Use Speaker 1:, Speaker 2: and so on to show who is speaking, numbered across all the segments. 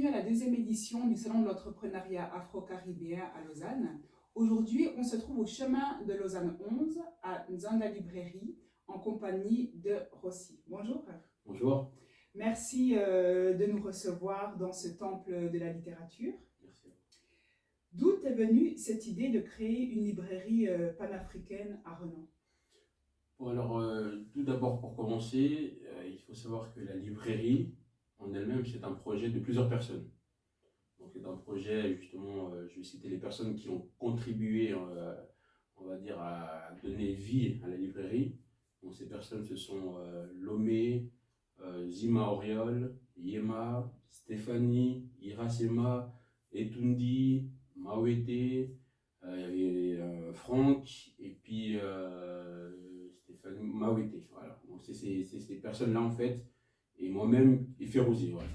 Speaker 1: à la deuxième édition du Salon de l'entrepreneuriat afro-caribéen à Lausanne. Aujourd'hui, on se trouve au chemin de Lausanne 11 à Nzanda Librairie en compagnie de Rossi. Bonjour.
Speaker 2: Bonjour.
Speaker 1: Merci de nous recevoir dans ce temple de la littérature.
Speaker 2: Merci.
Speaker 1: D'où est venue cette idée de créer une librairie panafricaine à Renan?
Speaker 2: Bon, alors, tout d'abord, pour commencer, il faut savoir que la librairie en elle-même, c'est un projet de plusieurs personnes. Donc, c'est un projet, justement, je vais citer les personnes qui ont contribué, on va dire, à donner vie à la librairie. Donc, ces personnes, ce sont Lomé, Zima Oriol, Yema, Stéphanie, Irasema, Etundi, Mawete, il y avait Franck, et puis Stéphanie Mawete. Voilà. Donc, c'est ces personnes-là, en fait, et moi-même, et Férouzé, voilà,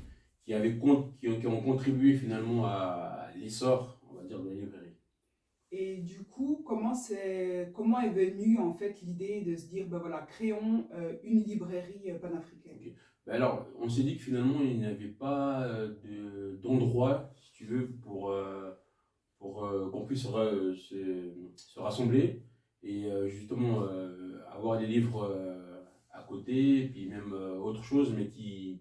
Speaker 2: qui ont contribué finalement à l'essor, on va dire, de la librairie.
Speaker 1: Et du coup, comment est venue en fait l'idée de se dire, ben voilà, créons une librairie panafricaine?
Speaker 2: Ok. Ben alors, on s'est dit que finalement, il n'y avait pas d'endroit, si tu veux, pour qu'on puisse se rassembler et justement avoir des livres à côté, et puis même autre chose, mais qui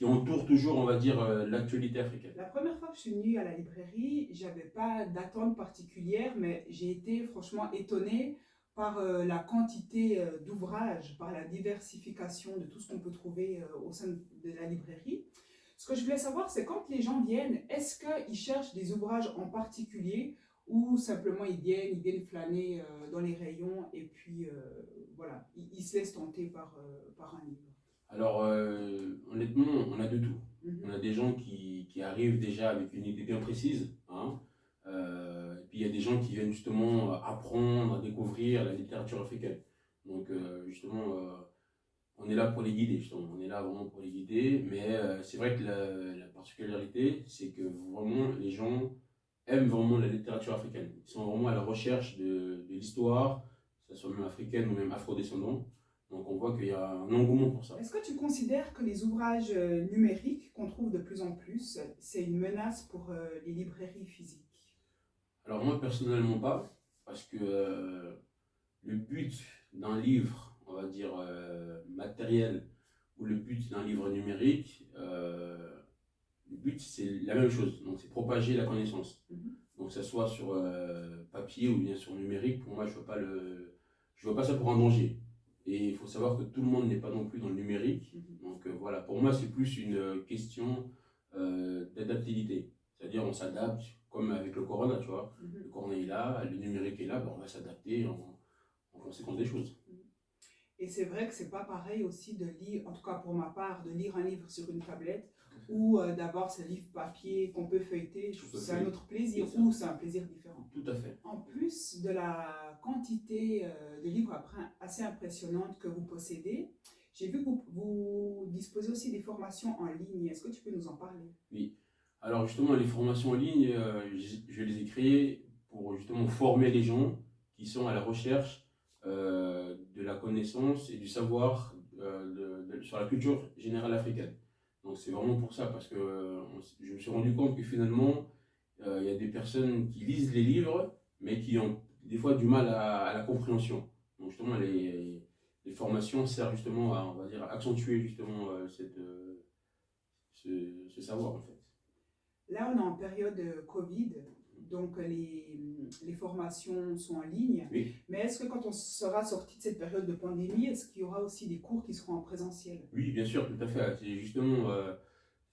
Speaker 2: entourent toujours, on va dire, l'actualité africaine.
Speaker 1: La première fois que je suis venue à la librairie, j'avais pas d'attente particulière, mais j'ai été franchement étonnée par la quantité d'ouvrages, par la diversification de tout ce qu'on peut trouver au sein de la librairie. Ce que je voulais savoir, c'est quand les gens viennent, est-ce qu'ils cherchent des ouvrages en particulier ou simplement ils viennent flâner dans les rayons et puis voilà, ils se laissent tenter par un livre?
Speaker 2: Alors, honnêtement, on a de tout. On
Speaker 1: Mhm.
Speaker 2: a des gens qui arrivent déjà avec une idée bien précise, hein. Et puis il y a des gens qui viennent justement apprendre, à découvrir la littérature africaine. Donc, justement, on est là pour les guider, justement. On est là vraiment pour les guider. Mais c'est vrai que la particularité, c'est que vraiment, les gens aiment vraiment la littérature africaine. Ils sont vraiment à la recherche de l'histoire, que ce soit même africaine ou même afro-descendant. Donc on voit qu'il y a un engouement pour ça.
Speaker 1: Est-ce que tu considères que les ouvrages numériques qu'on trouve de plus en plus, c'est une menace pour les librairies physiques?
Speaker 2: Alors moi personnellement pas, parce que le but d'un livre, on va dire matériel, ou le but d'un livre numérique, le but c'est la même chose, donc c'est propager la connaissance.
Speaker 1: Mhm.
Speaker 2: Donc que ça soit sur papier ou bien sur numérique, pour moi je vois pas ça pour un danger. Et il faut savoir que tout le monde n'est pas non plus dans le numérique.
Speaker 1: Mhm.
Speaker 2: Donc voilà, pour moi c'est plus une question d'adaptabilité. C'est-à-dire on s'adapte comme avec le corona, tu vois.
Speaker 1: Mhm.
Speaker 2: Le corona est là, le numérique est là, ben, on va s'adapter en conséquence des choses.
Speaker 1: Et c'est vrai que c'est pas pareil aussi de lire, en tout cas pour ma part, de lire un livre sur une tablette ou d'avoir ce livre papier qu'on peut feuilleter.
Speaker 2: Tout à
Speaker 1: C'est un
Speaker 2: fait.
Speaker 1: autre plaisir
Speaker 2: C'est ça.
Speaker 1: ou c'est un plaisir différent.
Speaker 2: Tout à fait.
Speaker 1: En plus de la quantité de livres assez impressionnante que vous possédez, j'ai vu que vous disposez aussi des formations en ligne. Est-ce que tu peux nous en parler?
Speaker 2: Oui. Alors justement, les formations en ligne, je les ai créées pour justement former les gens qui sont à la recherche de la connaissance et du savoir sur la culture générale africaine. Donc c'est vraiment pour ça, parce que je me suis rendu compte que finalement, il y a des personnes qui lisent les livres, mais qui ont des fois du mal à la compréhension. Donc justement, les formations servent justement à, on va dire, à accentuer justement ce savoir en fait.
Speaker 1: Là, on est en période Covid, donc les formations sont en ligne.
Speaker 2: Oui,
Speaker 1: Mais est-ce que quand on sera sorti de cette période de pandémie, est-ce qu'il y aura aussi des cours qui seront en présentiel?
Speaker 2: oui, bien sûr, tout à fait. C'est justement,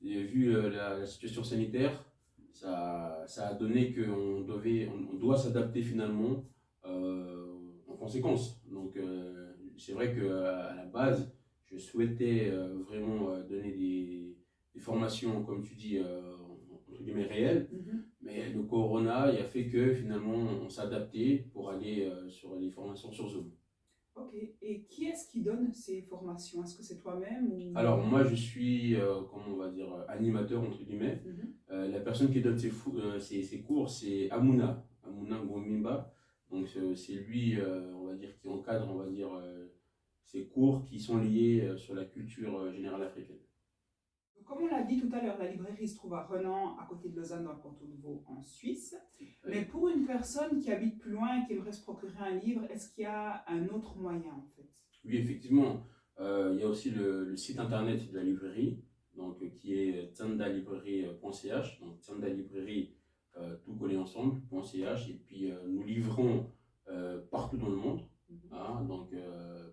Speaker 2: vu la situation sanitaire, ça a donné on doit s'adapter finalement en conséquence. Donc, c'est vrai qu'à la base, je souhaitais vraiment donner des formations, comme tu dis, entre guillemets réelles,
Speaker 1: Mhm.
Speaker 2: mais le corona, il a fait que finalement, on s'est adapté pour aller sur les formations sur Zoom.
Speaker 1: Ok. Et qui est-ce qui donne ces formations? Est-ce que c'est toi-même ou...
Speaker 2: Alors, moi, je suis, comment on va dire, animateur, entre guillemets.
Speaker 1: Mhm.
Speaker 2: La personne qui donne ses cours, c'est Amuna Ngomimba. Donc, c'est lui, on va dire, qui encadre, on va dire, ces cours qui sont liés sur la culture générale africaine.
Speaker 1: Donc, comme on l'a dit tout à l'heure, la librairie se trouve à Renan, à côté de Lausanne, dans le canton de Vaud, en Suisse. Mais pour une personne qui habite plus loin et qui aimerait se procurer un livre, est-ce qu'il y a un autre moyen en fait?
Speaker 2: Oui, effectivement. Il y a aussi le site internet de la librairie, donc, qui est tsandalibrairie.ch, donc tsandalibrairie, tout collé ensemble.ch, et puis nous livrons partout dans le monde. Hein, donc,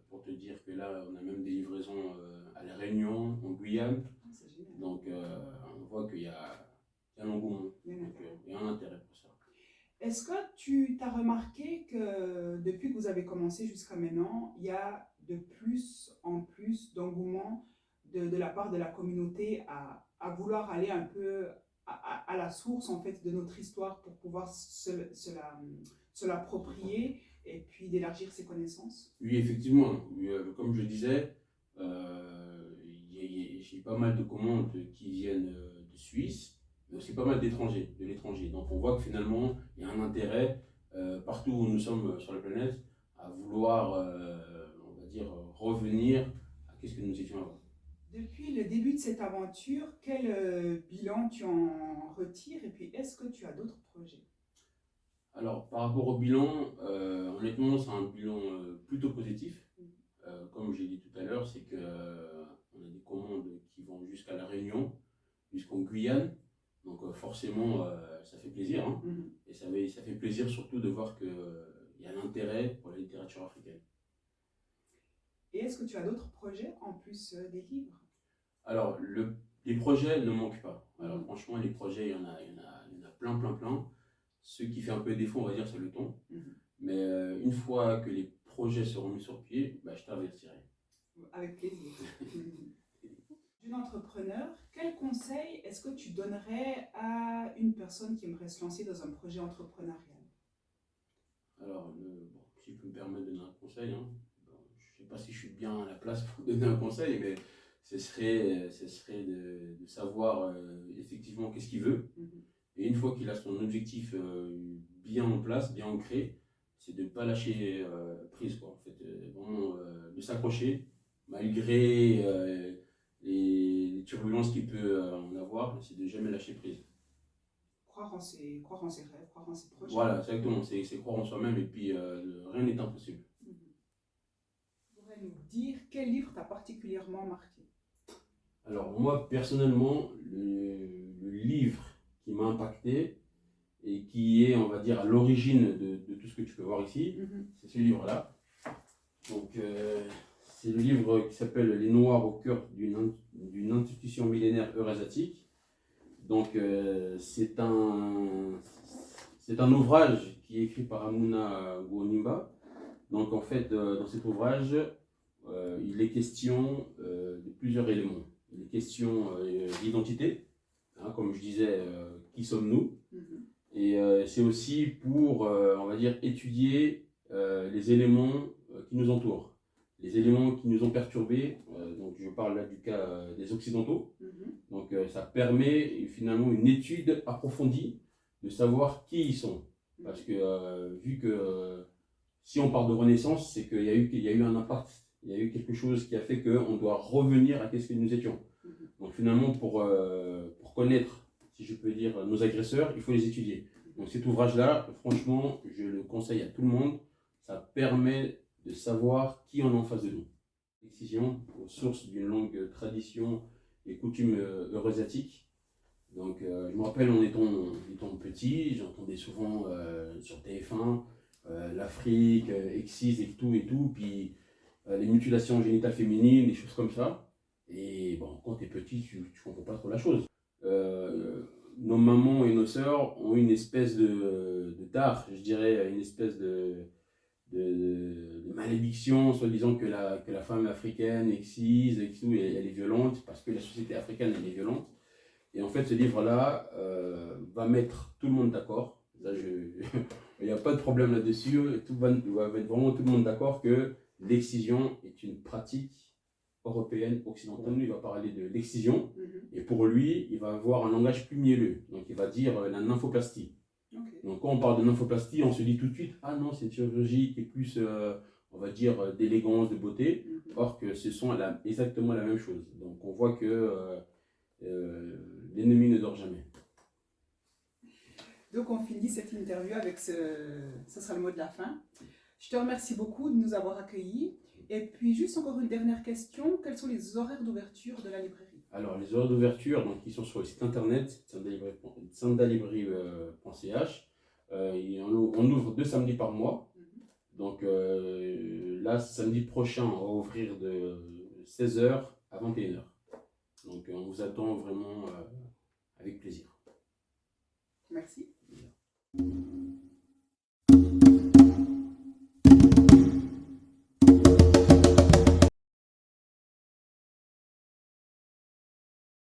Speaker 2: pour te dire que là, on a même des livraisons à La Réunion, en Guyane.
Speaker 1: C'est génial.
Speaker 2: Donc, on voit qu'il y a un engouement, il y a un intérêt pour ça.
Speaker 1: Est-ce que tu as remarqué que depuis que vous avez commencé jusqu'à maintenant, il y a de plus en plus d'engouement de la part de la communauté à vouloir aller un peu à la source en fait de notre histoire pour pouvoir se l'approprier et puis d'élargir ses connaissances?
Speaker 2: Oui, effectivement. Comme je disais, j'ai pas mal de commandes qui viennent de Suisse, mais aussi pas mal de l'étranger. Donc on voit que finalement, il y a un intérêt partout où nous sommes sur la planète à vouloir, on va dire, revenir à ce que nous étions avant.
Speaker 1: Depuis le début de cette aventure, quel bilan tu en retires et puis est-ce que tu as d'autres projets?
Speaker 2: Alors, par rapport au bilan, honnêtement, c'est un bilan plutôt positif. Comme j'ai dit tout à l'heure, c'est que on a des commandes qui vont jusqu'à La Réunion, jusqu'en Guyane. Donc forcément, ça fait plaisir. Hein. Et ça fait plaisir surtout de voir qu'il y a l'intérêt pour la littérature africaine.
Speaker 1: Et est-ce que tu as d'autres projets en plus des livres?
Speaker 2: Alors, les projets ne manquent pas. Alors franchement, les projets, il y en a plein, plein, plein. Ce qui fait un peu défaut, on va dire, c'est le temps. Mais une fois que les projets seront mis sur pied, bah, je t'avertirai.
Speaker 1: Avec plaisir. D'une entrepreneur, quel conseil est-ce que tu donnerais à une personne qui aimerait se lancer dans un projet entrepreneurial?
Speaker 2: Alors, si je peux me permettre de donner un conseil, hein, je ne sais pas si je suis bien à la place pour donner un conseil, mais ce serait de savoir effectivement qu'est-ce qu'il veut. Et une fois qu'il a son objectif bien en place, bien ancré, c'est de ne pas lâcher prise, quoi. En fait, vraiment de s'accrocher, malgré les turbulences qu'il peut en avoir, c'est de jamais lâcher prise.
Speaker 1: Croire en ses rêves, croire en ses projets.
Speaker 2: Voilà, exactement, c'est croire en soi-même et puis rien n'est impossible.
Speaker 1: Tu pourrais nous dire quel livre t'a particulièrement marqué?
Speaker 2: Alors moi, personnellement, le livre qui m'a impacté et qui est, on va dire, à l'origine de tout ce que tu peux voir ici, c'est ce livre-là. Donc, c'est le livre qui s'appelle Les Noirs au cœur d'une institution millénaire eurasiatique. Donc, c'est un ouvrage qui est écrit par Amuna Gouonimba. Donc, en fait, dans cet ouvrage, il est question de plusieurs éléments. Il est question d'identité, hein, comme je disais, qui sommes-nous? Et c'est aussi pour, on va dire, étudier les éléments qui nous entourent, les éléments qui nous ont perturbés. Donc je parle là du cas des Occidentaux. Donc ça permet finalement une étude approfondie de savoir qui ils sont. Parce que vu que si on parle de Renaissance, c'est qu'il y a eu un impact, il y a eu quelque chose qui a fait qu'on doit revenir à ce que nous étions. Donc finalement, pour connaître, si je peux dire, nos agresseurs, il faut les étudier. Donc cet ouvrage-là, franchement, je le conseille à tout le monde. Ça permet de savoir qui on est en face de nous. L'excision, aux sources d'une longue tradition et coutumes eurasiatiques. Donc je me rappelle en étant petit, j'entendais souvent sur TF1 l'Afrique, Excis et tout, puis les mutilations génitales féminines, des choses comme ça. Et bon, quand tu es petit, tu ne comprends pas trop la chose. Nos mamans et nos sœurs ont une espèce de tare, je dirais, une espèce de malédiction, soi-disant que la femme africaine exige, elle est violente, parce que la société africaine, elle est violente. Et en fait, ce livre-là va mettre tout le monde d'accord. Il n'y a pas de problème là-dessus. Va mettre vraiment tout le monde d'accord que l'excision est une pratique européenne, occidentale. Lui, il va parler de l'excision. Et pour lui, il va avoir un langage plus mielleux. Donc, il va dire la nymphoplastie. Donc, quand on parle de nymphoplastie, on se dit tout de suite, ah non, c'est une chirurgie qui est plus, on va dire, d'élégance, de beauté. Or que ce sont exactement la même chose. Donc, on voit que L'ennemi ne dort jamais.
Speaker 1: Donc on finit cette interview avec ce sera le mot de la fin. Je te remercie beaucoup de nous avoir accueillis. Et puis juste encore une dernière question, quels sont les horaires d'ouverture de la librairie?
Speaker 2: Alors les horaires d'ouverture, donc ils sont sur le site internet sandalibrairie.ch. On ouvre 2 samedis par mois. Donc là, samedi prochain, on va ouvrir de 16h à 21h. Donc on vous attend vraiment avec plaisir.
Speaker 1: Merci.